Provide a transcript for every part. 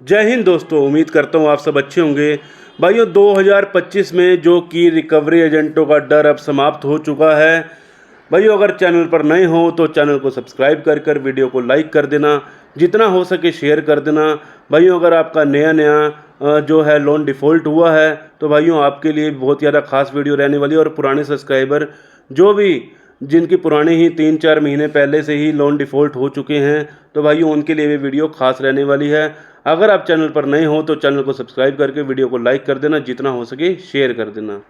जय हिंद दोस्तों, उम्मीद करता हूँ आप सब अच्छे होंगे। भाइयों 2025 में जो कि रिकवरी एजेंटों का डर अब समाप्त हो चुका है। भाइयों अगर चैनल पर नए हो तो चैनल को सब्सक्राइब कर वीडियो को लाइक कर देना, जितना हो सके शेयर कर देना। भाइयों अगर आपका नया जो है लोन डिफ़ॉल्ट हुआ है तो भाइयों आपके लिए बहुत ज़्यादा खास वीडियो रहने वाली है। और पुराने सब्सक्राइबर जो भी जिनकी पुराने ही 3-4 महीने पहले से ही लोन डिफ़ॉल्ट हो चुके हैं तो भाइयों उनके लिए भी वीडियो खास रहने वाली है। अगर आप चैनल पर नए हो तो चैनल को सब्सक्राइब करके वीडियो को लाइक कर देना, जितना हो सके शेयर कर देना।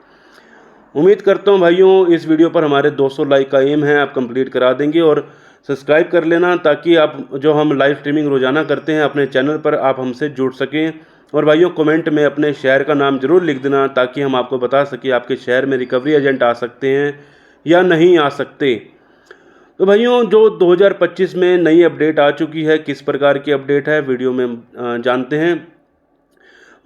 उम्मीद करता हूँ भाइयों इस वीडियो पर हमारे 200 लाइक का एम है, आप कंप्लीट करा देंगे। और सब्सक्राइब कर लेना ताकि आप जो हम लाइव स्ट्रीमिंग रोज़ाना करते हैं अपने चैनल पर आप हमसे जुड़ सकें। और भाइयों कमेंट में अपने शहर का नाम ज़रूर लिख देना ताकि हम आपको बता सकें आपके शहर में रिकवरी एजेंट आ सकते हैं या नहीं आ सकते। तो भाइयों जो 2025 में नई अपडेट आ चुकी है, किस प्रकार की अपडेट है वीडियो में जानते हैं।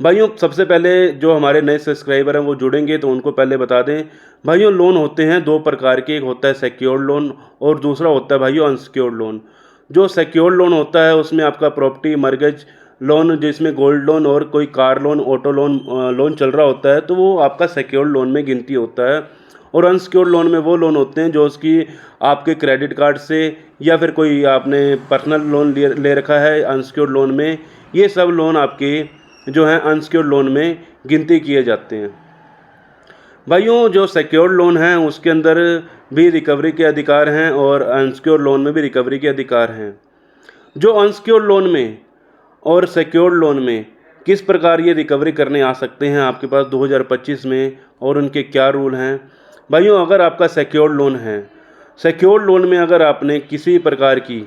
भाइयों सबसे पहले जो हमारे नए सब्सक्राइबर हैं वो जुड़ेंगे तो उनको पहले बता दें। भाइयों लोन होते हैं दो प्रकार के, एक होता है सिक्योर्ड लोन और दूसरा होता है भाइयों अनसिक्योर्ड लोन। जो सिक्योर्ड लोन होता है उसमें आपका प्रॉपर्टी मर्गेज लोन, जिसमें गोल्ड लोन और कोई car loan auto loan loan चल रहा होता है, तो वो आपका सिक्योर्ड लोन में गिनती होता है। और अनसिक्योर्ड लोन में वो लोन होते हैं जो उसकी आपके क्रेडिट कार्ड से या फिर कोई आपने पर्सनल लोन ले रखा है अनसिक्योर्ड लोन में। ये सब लोन आपके जो हैं अनसिक्योर्ड लोन में गिनती किए जाते हैं। भाइयों जो सिक्योर्ड लोन है उसके अंदर भी रिकवरी के अधिकार हैं और अनसिक्योर्ड लोन में भी रिकवरी के अधिकार हैं। जो अनसिक्योर्ड लोन में और सिक्योर्ड लोन में किस प्रकार ये रिकवरी करने आ सकते हैं आपके पास 2025 में और उनके क्या रूल हैं। भाइयों अगर आपका सिक्योर्ड लोन है, सिक्योर्ड लोन में अगर आपने किसी प्रकार की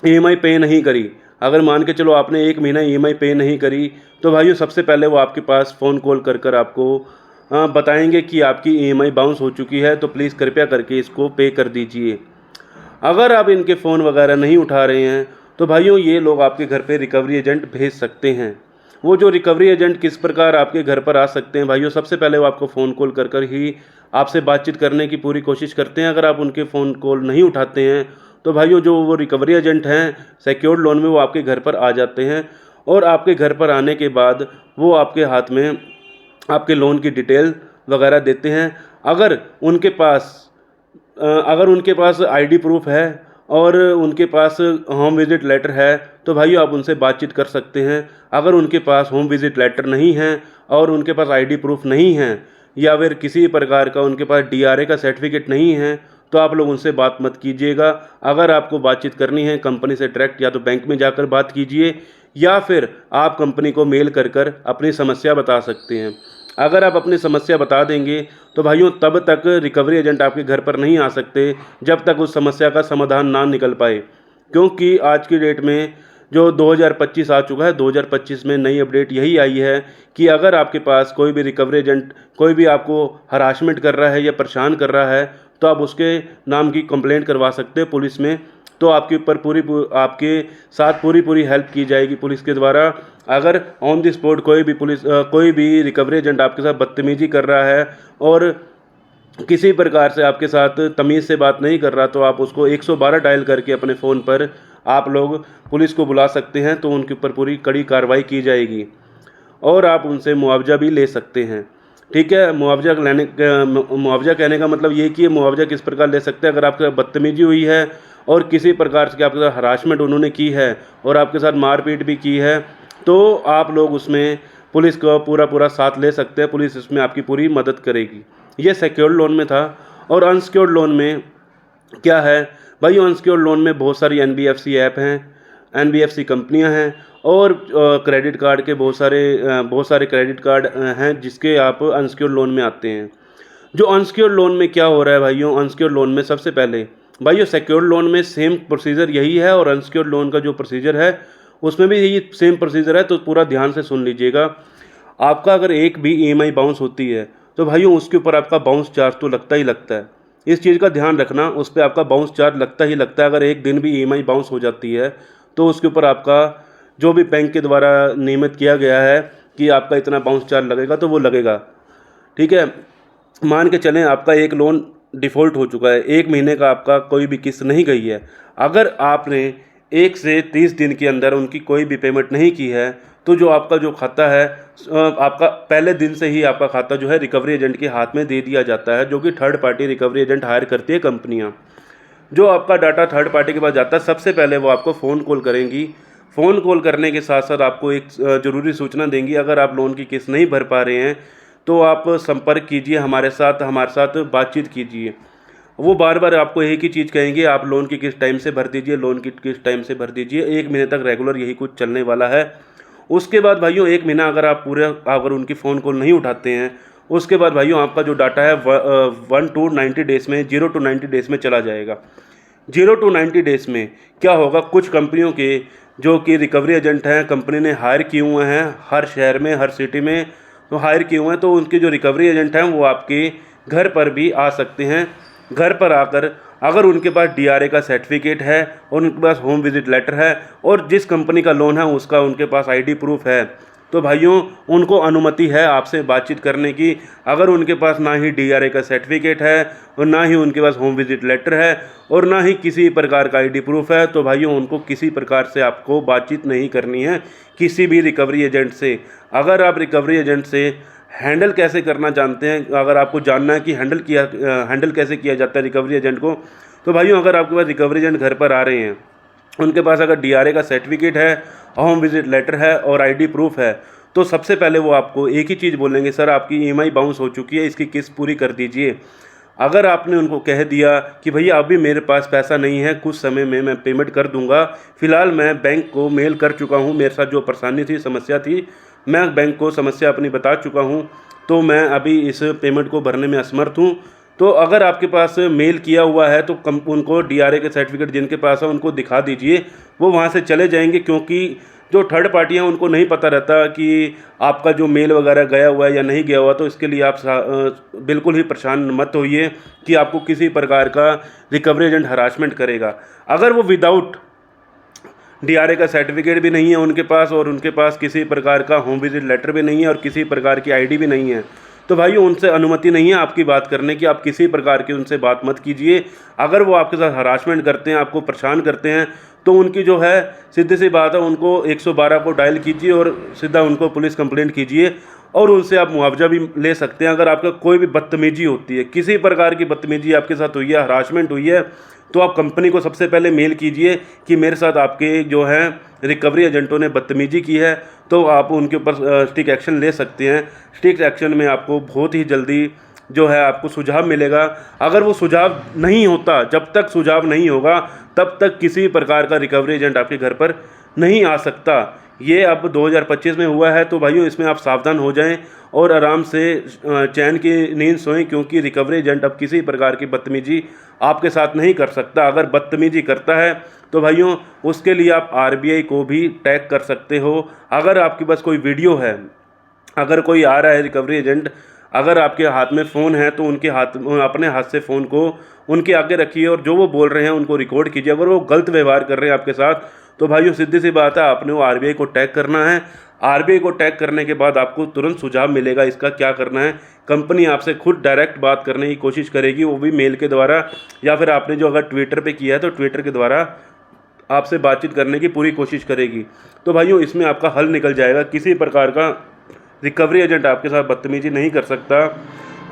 ईएमआई पे नहीं करी, अगर मान के चलो आपने 1 महीना ईएमआई पे नहीं करी, तो भाइयों सबसे पहले वो आपके पास फ़ोन कॉल कर आपको बताएंगे कि आपकी ईएमआई बाउंस हो चुकी है, तो प्लीज़ कृपया करके इसको पे कर दीजिए। अगर आप इनके फ़ोन वगैरह नहीं उठा रहे हैं तो भाइयों ये लोग आपके घर पे रिकवरी एजेंट भेज सकते हैं। वो जो रिकवरी एजेंट किस प्रकार आपके घर पर आ सकते हैं भाइयों, सबसे पहले वो आपको फ़ोन कॉल कर ही आपसे बातचीत करने की पूरी कोशिश करते हैं। अगर आप उनके फ़ोन कॉल नहीं उठाते हैं तो भाइयों जो वो रिकवरी एजेंट हैं सिक्योर्ड लोन में वो आपके घर पर आ जाते हैं। और आपके घर पर आने के बाद वो आपके हाथ में आपके लोन की डिटेल वगैरह देते हैं। अगर उनके पास आईडी प्रूफ है और उनके पास होम विज़िट लेटर है तो भाइयों आप उनसे बातचीत कर सकते हैं। अगर उनके पास होम विज़िट लेटर नहीं है और उनके पास आईडी प्रूफ नहीं है या फिर किसी प्रकार का उनके पास डीआरए का सर्टिफिकेट नहीं है तो आप लोग उनसे बात मत कीजिएगा। अगर आपको बातचीत करनी है कंपनी से डायरेक्ट या तो बैंक में जाकर बात कीजिए या फिर आप कंपनी को मेल कर अपनी समस्या बता सकते हैं। अगर आप अपनी समस्या बता देंगे तो भाइयों तब तक रिकवरी एजेंट आपके घर पर नहीं आ सकते जब तक उस समस्या का समाधान ना निकल पाए। क्योंकि आज की डेट में जो 2025 आ चुका है, 2025 में नई अपडेट यही आई है कि अगर आपके पास कोई भी रिकवरी एजेंट कोई भी आपको हरासमेंट कर रहा है या परेशान कर रहा है तो आप उसके नाम की कंप्लेंट करवा सकते हैं पुलिस में। तो आपके ऊपर आपके साथ पूरी हेल्प की जाएगी पुलिस के द्वारा। अगर ऑन द स्पॉट कोई भी रिकवरी एजेंट आपके साथ बदतमीजी कर रहा है और किसी प्रकार से आपके साथ तमीज़ से बात नहीं कर रहा तो आप उसको 112 डायल करके अपने फ़ोन पर आप लोग पुलिस को बुला सकते हैं, तो उनके ऊपर पूरी कड़ी कार्रवाई की जाएगी और आप उनसे मुआवजा भी ले सकते हैं। ठीक है, मुआवजा कहने का मतलब ये कि मुआवजा किस प्रकार ले सकते हैं। अगर आपके साथ बदतमीजी हुई है और किसी प्रकार से आपके साथ हरासमेंट उन्होंने की है और आपके साथ मारपीट भी की है तो आप लोग उसमें पुलिस का पूरा साथ ले सकते हैं। पुलिस इसमें आपकी पूरी मदद करेगी। ये सिक्योर्ड लोन में था। और अनसिक्योर्ड लोन में क्या है भाई, अनसिक्योर्ड लोन में बहुत सारी एनबीएफसी ऐप हैं, एनबीएफसी कंपनियां हैं और क्रेडिट कार्ड के बहुत सारे क्रेडिट कार्ड हैं जिसके आप अनसिक्योर्ड लोन में आते हैं। जो अनसिक्योर्ड लोन में क्या हो रहा है भाइयों, अनसिक्योर्ड लोन में सबसे पहले भाइयों सिक्योर्ड लोन में सेम प्रोसीजर यही है और अनसिक्योर्ड लोन का जो प्रोसीजर है उसमें भी यही सेम प्रोसीजर है, तो पूरा ध्यान से सुन लीजिएगा। आपका अगर एक भी ईएमआई बाउंस होती है तो भाइयों उसके ऊपर आपका बाउंस चार्ज तो लगता ही लगता है। इस चीज़ का ध्यान रखना, उस पर आपका बाउंस चार्ज लगता ही लगता है। अगर एक दिन भी ईएमआई बाउंस हो जाती है तो उसके ऊपर आपका जो भी बैंक के द्वारा नियमित किया गया है कि आपका इतना बाउंस चार्ज लगेगा तो वो लगेगा। ठीक है, मान के चलें आपका एक लोन डिफ़ॉल्ट हो चुका है, 1 महीने का आपका कोई भी किस्त नहीं गई है। अगर आपने 1 से 30 दिन के अंदर उनकी कोई भी पेमेंट नहीं की है, तो जो आपका जो खाता है आपका पहले दिन से ही आपका खाता जो है रिकवरी एजेंट के हाथ में दे दिया जाता है, जो कि third party recovery agent hire करती है कंपनियां। जो आपका डाटा थर्ड पार्टी के पास जाता है, सबसे पहले वो आपको फ़ोन कॉल करेंगी। फ़ोन कॉल करने के साथ साथ आपको एक ज़रूरी सूचना देंगी, अगर आप लोन की किस्त नहीं भर पा रहे हैं तो आप संपर्क कीजिए हमारे साथ बातचीत कीजिए। वो बार बार आपको एक ही चीज़ कहेंगे, आप लोन की किस्त टाइम से भर दीजिए, लोन की किस्त टाइम से भर दीजिए। 1 महीने तक रेगुलर यही कुछ चलने वाला है। उसके बाद भाइयों 1 महीना अगर उनकी फ़ोन कॉल नहीं उठाते हैं, उसके बाद भाइयों आपका जो डाटा है 1 टू 90 डेज़ में 0 टू 90 डेज़ में चला जाएगा। 0 टू 90 डेज़ में क्या होगा, कुछ कंपनियों के जो कि रिकवरी एजेंट हैं, कंपनी ने हायर किए हुए हैं, हर शहर में हर सिटी में तो हायर किए हुए हैं, तो उनके जो रिकवरी एजेंट हैं वो आपके घर पर भी आ सकते हैं। घर पर आकर अगर उनके पास डीआरए का सर्टिफिकेट है और उनके पास होम विजिट लेटर है और जिस कंपनी का लोन है उसका उनके पास आईडी प्रूफ है, तो भाइयों उनको अनुमति है आपसे बातचीत करने की। अगर उनके पास ना ही डीआरए का सर्टिफिकेट है और ना ही उनके पास होम विजिट लेटर है और ना ही किसी प्रकार का आईडी प्रूफ है, तो भाइयों उनको किसी प्रकार से आपको बातचीत नहीं करनी है किसी भी रिकवरी एजेंट से। अगर आप रिकवरी एजेंट से हैंडल कैसे करना जानते हैं, अगर आपको जानना है कि हैंडल कैसे किया जाता है रिकवरी एजेंट को, तो भाइयों अगर आपके पास रिकवरी एजेंट घर पर आ रहे हैं, उनके पास अगर डीआरए का सर्टिफिकेट है, होम विजिट लेटर है और आईडी प्रूफ है, तो सबसे पहले वो आपको एक ही चीज़ बोलेंगे, सर आपकी ईएमआई बाउंस हो चुकी है, इसकी किस्त पूरी कर दीजिए। अगर आपने उनको कह दिया कि भैया अभी मेरे पास पैसा नहीं है, कुछ समय में मैं पेमेंट कर दूंगा, फ़िलहाल मैं बैंक को मेल कर चुका हूं, मेरे साथ जो परेशानी थी समस्या थी मैं बैंक को समस्या अपनी बता चुका हूं, तो मैं अभी इस पेमेंट को भरने में असमर्थ हूं। तो अगर आपके पास मेल किया हुआ है तो उनको डीआरए के सर्टिफिकेट जिनके पास है उनको दिखा दीजिए, वो वहाँ से चले जाएंगे, क्योंकि जो थर्ड पार्टी हैं उनको नहीं पता रहता कि आपका जो मेल वगैरह गया हुआ है या नहीं गया हुआ। तो इसके लिए आप बिल्कुल ही परेशान मत होइए कि आपको किसी प्रकार का रिकवरी एजेंट हरासमेंट करेगा। अगर वो विदाउट डीआरए का सर्टिफिकेट भी नहीं है उनके पास और उनके पास किसी प्रकार का होम विजिट लेटर भी नहीं है और किसी प्रकार की आईडी भी नहीं है, तो भाई उनसे अनुमति नहीं है आपकी बात करने की, आप किसी प्रकार की उनसे बात मत कीजिए। अगर वो आपके साथ हरासमेंट करते हैं, आपको परेशान करते हैं, तो उनकी जो है सीधी सी बात है, उनको 112 को डायल कीजिए और सीधा उनको पुलिस कंप्लेंट कीजिए और उनसे आप मुआवजा भी ले सकते हैं। अगर आपका कोई भी बदतमीजी होती है, किसी प्रकार की बदतमीजी आपके साथ हुई है, हरासमेंट हुई है, तो आप कंपनी को सबसे पहले मेल कीजिए कि मेरे साथ आपके जो हैं रिकवरी एजेंटों ने बदतमीजी की है, तो आप उनके ऊपर स्ट्रिक्ट एक्शन ले सकते हैं। स्ट्रिक्ट एक्शन में आपको बहुत ही जल्दी जो है आपको सुझाव मिलेगा। अगर वो सुझाव नहीं होता, जब तक सुझाव नहीं होगा तब तक किसी प्रकार का रिकवरी एजेंट आपके घर पर नहीं आ सकता। ये अब 2025 में हुआ है, तो भाइयों इसमें आप सावधान हो जाएं और आराम से चैन की नींद सोएं, क्योंकि रिकवरी एजेंट अब किसी प्रकार की बदतमीजी आपके साथ नहीं कर सकता। अगर बदतमीजी करता है तो भाइयों उसके लिए आप आरबीआई को भी टैग कर सकते हो। अगर आपके पास कोई वीडियो है, अगर कोई आ रहा है रिकवरी एजेंट, अगर आपके हाथ में फ़ोन है तो अपने हाथ से फ़ोन को उनके आगे रखिए और जो वो बोल रहे हैं उनको रिकॉर्ड कीजिए। अगर वो गलत व्यवहार कर रहे हैं आपके साथ, तो भाइयों सीधी सी बात है, आपने वो आरबीआई को टैग करना है। आरबीआई को टैग करने के बाद आपको तुरंत सुझाव मिलेगा इसका क्या करना है। कंपनी आपसे खुद डायरेक्ट बात करने की कोशिश करेगी, वो भी मेल के द्वारा, या फिर आपने जो अगर ट्विटर पे किया है तो ट्विटर के द्वारा आपसे बातचीत करने की पूरी कोशिश करेगी। तो भाइयों इसमें आपका हल निकल जाएगा, किसी प्रकार का रिकवरी एजेंट आपके साथ बदतमीजी नहीं कर सकता।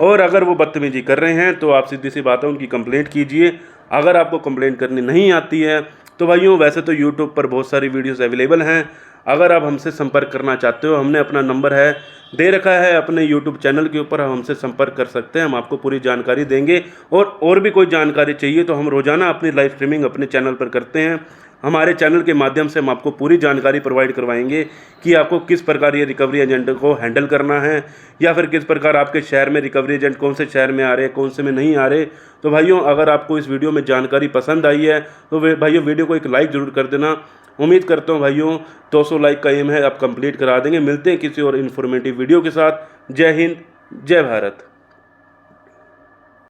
और अगर वो बदतमीजी कर रहे हैं तो आप सीधी सी बात है उनकी कंप्लेंट कीजिए। अगर आपको कंप्लेंट करनी नहीं आती है तो भाइयों वैसे तो यूट्यूब पर बहुत सारी वीडियोस अवेलेबल हैं, अगर आप हमसे संपर्क करना चाहते हो, हमने अपना नंबर है दे रखा है अपने यूट्यूब चैनल के ऊपर, हम हमसे संपर्क कर सकते हैं, हम आपको पूरी जानकारी देंगे। और भी कोई जानकारी चाहिए तो हम रोज़ाना अपनी लाइव स्ट्रीमिंग अपने चैनल पर करते हैं। हमारे चैनल के माध्यम से हम आपको पूरी जानकारी प्रोवाइड करवाएंगे कि आपको किस प्रकार ये रिकवरी एजेंट को हैंडल करना है, या फिर किस प्रकार आपके शहर में रिकवरी एजेंट कौन से शहर में आ रहे हैं, कौन से में नहीं आ रहे। तो भाइयों अगर आपको इस वीडियो में जानकारी पसंद आई है तो भाइयों वीडियो को एक लाइक ज़रूर कर देना। उम्मीद करता हूँ भाइयों 200 लाइक का एम है, आप कंप्लीट करा देंगे। मिलते हैं किसी और इन्फॉर्मेटिव वीडियो के साथ। जय हिंद, जय भारत।